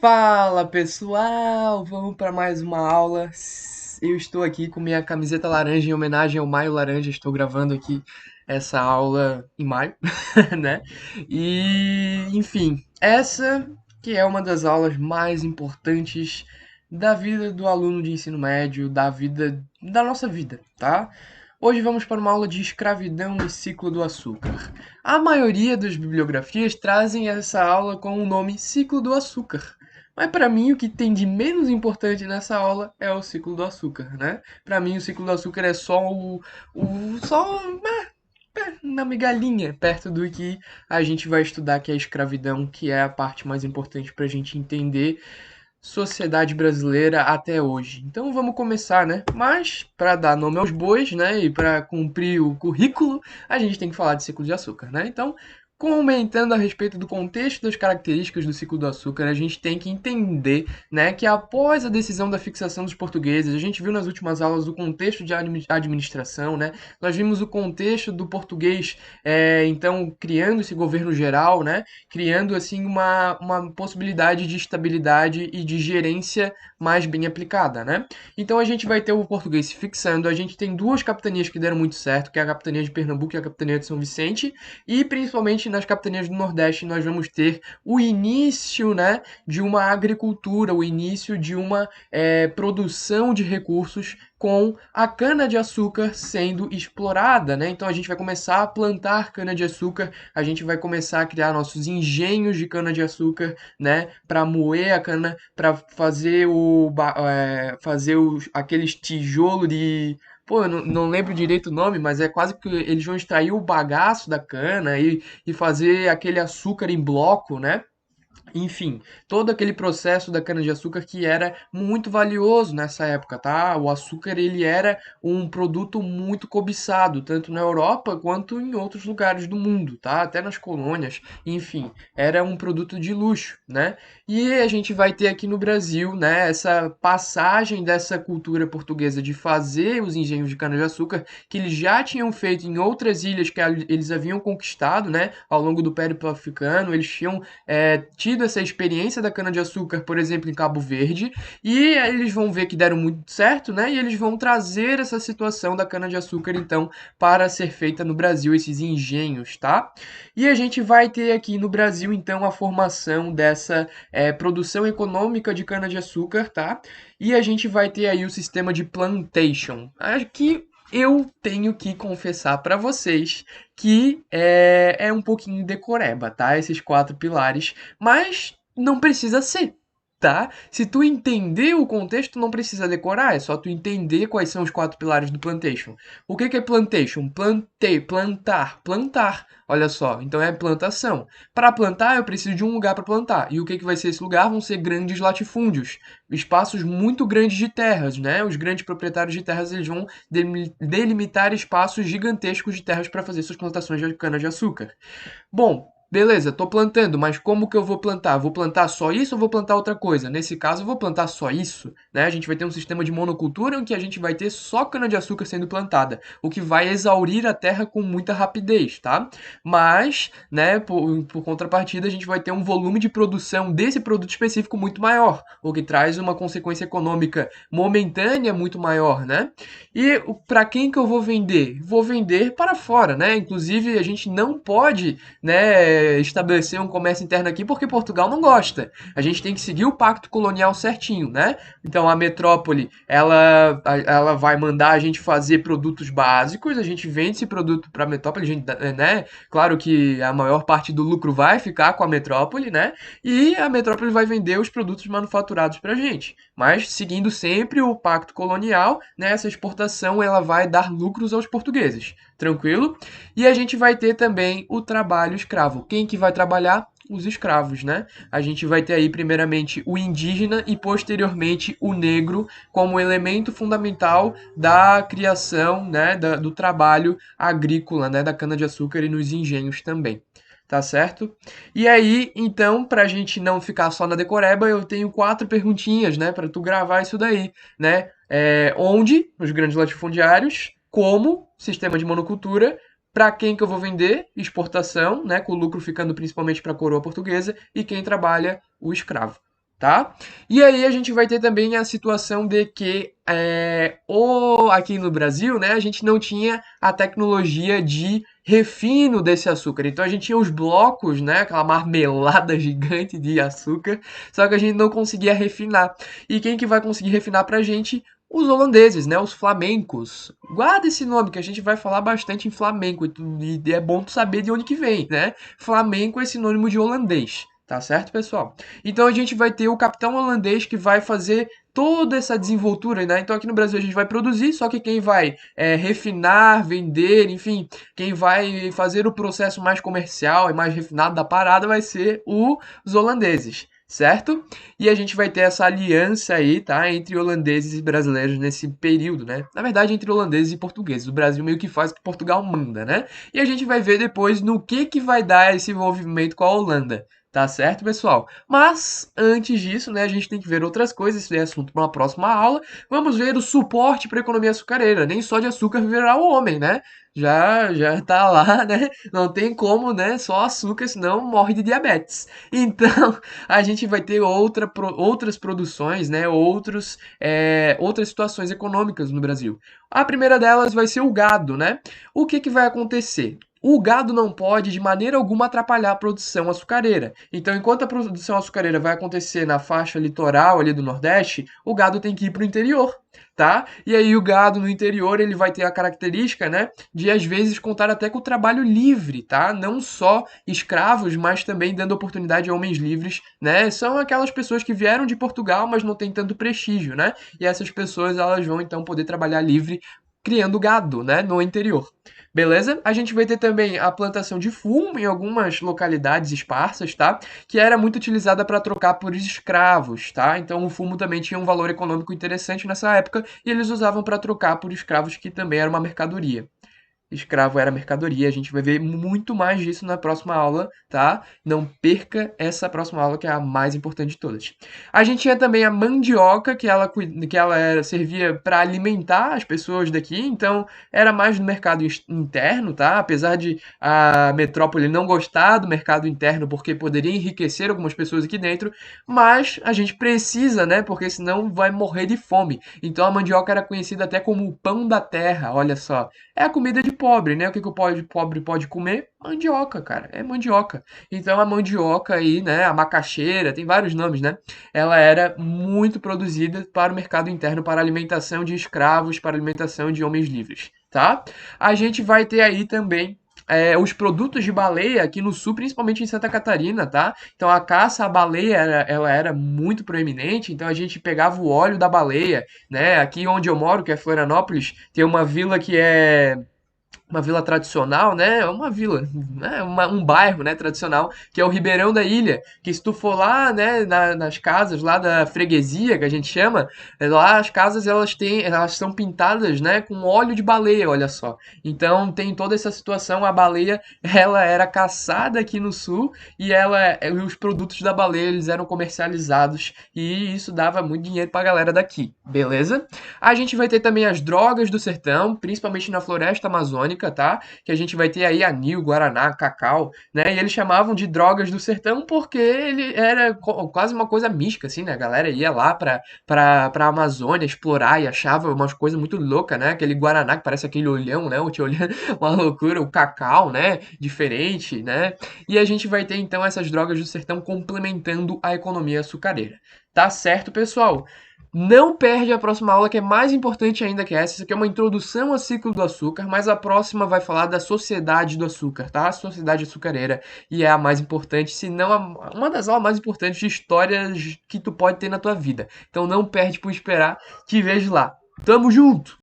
Fala pessoal, vamos para mais uma aula. Eu estou aqui com minha camiseta laranja em homenagem ao Maio Laranja. Estou gravando aqui essa aula em maio, né? E, enfim, essa que é uma das aulas mais importantes da vida do aluno de ensino médio, da nossa vida, tá? Hoje vamos para uma aula de escravidão e ciclo do açúcar. A maioria das bibliografias trazem essa aula com o nome Ciclo do Açúcar. Mas para mim o que tem de menos importante nessa aula é o ciclo do açúcar, né? Para mim o ciclo do açúcar é só só na migalhinha perto do que a gente vai estudar, que é a escravidão, que é a parte mais importante para a gente entender sociedade brasileira até hoje. Então vamos começar, né? Mas para dar nome aos bois, né, e para cumprir o currículo, a gente tem que falar de ciclo de açúcar, né? Então, comentando a respeito do contexto das características do ciclo do açúcar, a gente tem que entender, né, que após a decisão da fixação dos portugueses, a gente viu nas últimas aulas o contexto de administração, né? Nós vimos o contexto do português, então criando esse governo geral, né? Criando assim uma possibilidade de estabilidade e de gerência mais bem aplicada, né? Então a gente vai ter o português se fixando, a gente tem duas capitanias que deram muito certo, que é a capitania de Pernambuco e a capitania de São Vicente, e principalmente nas capitanias do Nordeste nós vamos ter o início, né, de uma agricultura, o início de uma produção de recursos com a cana-de-açúcar sendo explorada, né? Então a gente vai começar a plantar cana-de-açúcar, a gente vai começar a criar nossos engenhos de cana-de-açúcar, né? Para moer a cana, para fazer aqueles tijolos de. Pô, eu não lembro direito o nome, mas é quase que eles vão extrair o bagaço da cana e fazer aquele açúcar em bloco, né? Enfim, todo aquele processo da cana-de-açúcar que era muito valioso nessa época, tá? O açúcar ele era um produto muito cobiçado, tanto na Europa quanto em outros lugares do mundo, tá? Até nas colônias, enfim, era um produto de luxo, né? E a gente vai ter aqui no Brasil, né, essa passagem dessa cultura portuguesa de fazer os engenhos de cana-de-açúcar que eles já tinham feito em outras ilhas que eles haviam conquistado, né, ao longo do Périplo Africano, eles tinham tido essa experiência da cana-de-açúcar, por exemplo, em Cabo Verde, e aí eles vão ver que deram muito certo, né? E eles vão trazer essa situação da cana-de-açúcar, então, para ser feita no Brasil, esses engenhos, tá? E a gente vai ter aqui no Brasil, então, a formação dessa produção econômica de cana-de-açúcar, tá? E a gente vai ter aí o sistema de plantation. Aqui eu tenho que confessar para vocês que é um pouquinho decoreba, tá? Esses quatro pilares, mas não precisa ser, tá? Se tu entender o contexto, não precisa decorar, é só tu entender quais são os quatro pilares do plantation. O que é plantation? Plantar, plantar. Olha só, então é plantação. Para plantar, eu preciso de um lugar para plantar. E o que vai ser esse lugar? Vão ser grandes latifúndios, espaços muito grandes de terras, né? Os grandes proprietários de terras eles vão delimitar espaços gigantescos de terras para fazer suas plantações de cana-de-açúcar. Bom, beleza, tô plantando, mas como que eu vou plantar? Vou plantar só isso ou vou plantar outra coisa? Nesse caso, eu vou plantar só isso, né? A gente vai ter um sistema de monocultura em que a gente vai ter só cana-de-açúcar sendo plantada, o que vai exaurir a terra com muita rapidez, tá? Mas, né, por contrapartida, a gente vai ter um volume de produção desse produto específico muito maior, o que traz uma consequência econômica momentânea muito maior, né? E para quem que eu vou vender? Vou vender para fora, né? Inclusive, a gente não pode, né, estabelecer um comércio interno aqui porque Portugal não gosta. A gente tem que seguir o pacto colonial certinho, né? Então a metrópole, ela vai mandar a gente fazer produtos básicos, a gente vende esse produto para a metrópole, a gente, né? Claro que a maior parte do lucro vai ficar com a metrópole, né? E a metrópole vai vender os produtos manufaturados para a gente. Mas seguindo sempre o pacto colonial, né, essa exportação ela vai dar lucros aos portugueses. Tranquilo? E a gente vai ter também o trabalho escravo. Quem que vai trabalhar? Os escravos, né? A gente vai ter aí primeiramente o indígena e posteriormente o negro como elemento fundamental da criação, né, do trabalho agrícola, né, da cana-de-açúcar e nos engenhos também. Tá certo? E aí, então, pra gente não ficar só na decoreba, eu tenho quatro perguntinhas, né, pra tu gravar isso daí, né? Onde? Os grandes latifundiários. Como? Sistema de monocultura. Para quem que eu vou vender? Exportação, né, com o lucro ficando principalmente para a coroa portuguesa e quem trabalha o escravo. tá? E aí a gente vai ter também a situação de que aqui no Brasil, né, a gente não tinha a tecnologia de refino desse açúcar. Então a gente tinha os blocos, né, aquela marmelada gigante de açúcar, só que a gente não conseguia refinar. E quem que vai conseguir refinar pra gente? Os holandeses, né, os flamencos. Guarda esse nome que a gente vai falar bastante em flamenco e é bom tu saber de onde que vem, né? Flamenco é sinônimo de holandês. Tá certo, pessoal? Então a gente vai ter o capitão holandês que vai fazer toda essa desenvoltura, né? Então aqui no Brasil a gente vai produzir, só que quem vai refinar, vender, enfim, quem vai fazer o processo mais comercial e mais refinado da parada vai ser os holandeses, certo? E a gente vai ter essa aliança aí, tá? Entre holandeses e brasileiros nesse período, né? Na verdade, entre holandeses e portugueses. O Brasil meio que faz o que Portugal manda, né? E a gente vai ver depois no que vai dar esse envolvimento com a Holanda. Tá certo, pessoal? Mas antes disso, né, a gente tem que ver outras coisas, esse é assunto para uma próxima aula. Vamos ver o suporte para a economia açucareira. Nem só de açúcar viverá o homem, né? Já tá lá, né? Não tem como, né? Só açúcar, senão morre de diabetes. Então, a gente vai ter outras produções, né? Outras situações econômicas no Brasil. A primeira delas vai ser o gado, né? O que vai acontecer? O gado não pode de maneira alguma atrapalhar a produção açucareira. Então, enquanto a produção açucareira vai acontecer na faixa litoral ali do Nordeste, o gado tem que ir para o interior, tá? E aí o gado no interior ele vai ter a característica, né, de às vezes contar até com o trabalho livre, tá? Não só escravos, mas também dando oportunidade a homens livres, né? São aquelas pessoas que vieram de Portugal, mas não têm tanto prestígio, né? E essas pessoas elas vão então poder trabalhar livre criando gado, né, no interior. Beleza? A gente vai ter também a plantação de fumo em algumas localidades esparsas, tá? Que era muito utilizada para trocar por escravos, tá? Então o fumo também tinha um valor econômico interessante nessa época e eles usavam para trocar por escravos, que também era uma mercadoria. Escravo era mercadoria. A gente vai ver muito mais disso na próxima aula, tá? Não perca essa próxima aula, que é a mais importante de todas. A gente tinha também a mandioca, servia para alimentar as pessoas daqui, então era mais no mercado interno, tá? Apesar de a metrópole não gostar do mercado interno, porque poderia enriquecer algumas pessoas aqui dentro, mas a gente precisa, né? Porque senão vai morrer de fome. Então a mandioca era conhecida até como o pão da terra, olha só. É a comida de pobre, né? O que o pobre pode comer? Mandioca, cara. É mandioca. Então a mandioca aí, né? A macaxeira, tem vários nomes, né? Ela era muito produzida para o mercado interno, para alimentação de escravos, para alimentação de homens livres, tá? A gente vai ter aí também os produtos de baleia aqui no sul, principalmente em Santa Catarina, tá? Então a caça à baleia ela era muito proeminente, então a gente pegava o óleo da baleia, né? Aqui onde eu moro, que é Florianópolis, tem uma vila que é uma vila tradicional, né? Uma vila, né? Um bairro, né? Tradicional, que é o Ribeirão da Ilha. Que se tu for lá, né? Nas casas lá da freguesia, que a gente chama, lá as casas elas são pintadas, né? Com óleo de baleia, olha só. Então tem toda essa situação. A baleia, ela era caçada aqui no sul e os produtos da baleia eles eram comercializados e isso dava muito dinheiro pra galera daqui, beleza? A gente vai ter também as drogas do sertão, principalmente na floresta amazônica, tá? Que a gente vai ter aí anil, guaraná, cacau, né? E eles chamavam de drogas do sertão porque ele era quase uma coisa mística, assim, né? A galera ia lá pra Amazônia explorar e achava umas coisas muito loucas, né? Aquele guaraná que parece aquele olhão, né? O te olhando, uma loucura, o cacau, né? Diferente, né? E a gente vai ter então essas drogas do sertão complementando a economia açucareira. Tá certo, pessoal? Não perde a próxima aula, que é mais importante ainda que essa. Isso aqui é uma introdução ao ciclo do açúcar, mas a próxima vai falar da sociedade do açúcar, tá? A sociedade açucareira. E é a mais importante, se não uma das aulas mais importantes de história que tu pode ter na tua vida. Então não perde por esperar. Te vejo lá. Tamo junto!